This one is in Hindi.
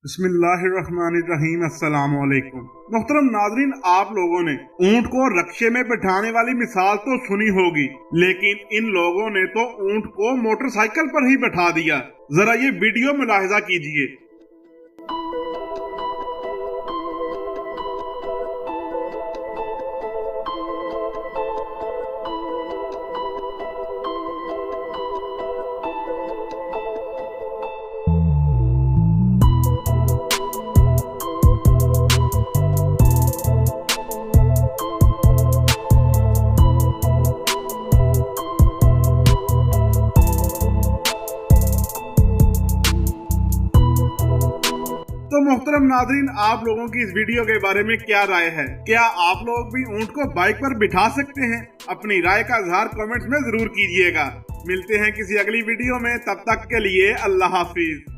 बिस्मिल्लाहिर्रहमानिर्रहीम। अस्सलाम वालेकुम। मोहतरम नाज़रीन, आप लोगों ने ऊंट को रक्शे में बिठाने वाली मिसाल तो सुनी होगी, लेकिन इन लोगों ने तो ऊंट को मोटरसाइकिल पर ही बैठा दिया। जरा ये वीडियो मुलाहिजा कीजिए। तो मोहतरम नाज़रीन, आप लोगों की इस वीडियो के बारे में क्या राय है? क्या आप लोग भी ऊंट को बाइक पर बिठा सकते हैं? अपनी राय का इजहार कमेंट्स में जरूर कीजिएगा। मिलते हैं किसी अगली वीडियो में, तब तक के लिए अल्लाह हाफिज।